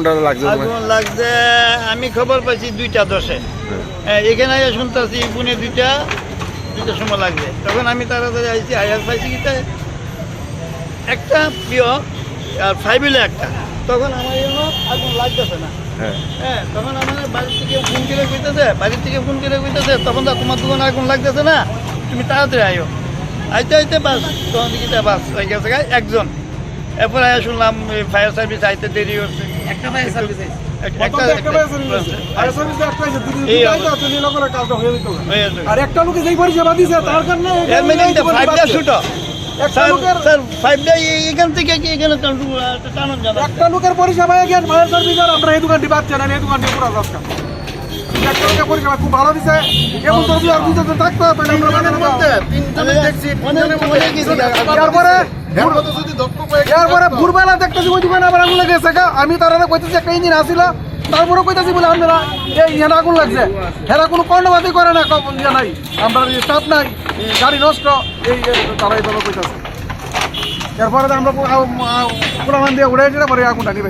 কোনটা লাগছে? আগুন লাগছে আমি খবর পাইছি 2:10-এ। এখানে শুনতেছি পুনে 2টার সময় লাগবে। তখন আমি তাড়াতাড়ি আইছি, আয়ার পাইছি কিতে একটা প্রিয় আর 5 একটা। তখন আমার আগুন লাগতেছে না। হ্যাঁ, তখন আমার বাড়ি থেকে ফোন করে কইতেছে তখন তো তোমার দোকানে আগুন লাগতেছে না, তুমি তাড়াতাড়ি আইও। আইতে বাস তখন দিকে বাস হয়ে গেছে একজন। এরপর আয়া শুনলাম ফায়ার সার্ভিস আইতে দেরি হচ্ছে। একটা ফায়ার সার্ভিস আছে আর একটা লোকে যেই পরিষেবা দিছে তার কারণে এখান থেকে টানুন যাবে। একটা লোকের পরিষেবা গেন ফায়ার সার্ভিস আর আমরা এই দোকানটি পাচ্ছি না, এই দোকানটি পুরো রাস্তা। একটা লোকের পরিষেবা খুব ভালো দিছে। এমন যদি আর দুজন থাকতো তাহলে এরপরে ভোরবেলা দেখতেছি ওই দোকানে আবার আগুন লেগেছে। আমি তারা কইতেছি একটা ইঞ্জিন আসিল, তারপরে কইতেছি বলে আপনারা এই এখানে আগুন লাগছে। হেরা কোনো কর্ণবাদী করে না, ইয়ে নাই, আমরা স্টাফ নাই, গাড়ি নষ্ট, এই তারা এইভাবে কইতেছে। এরপরে আমরা পোলামান দিয়ে উড়ে পরে আগুনটা নিয়ে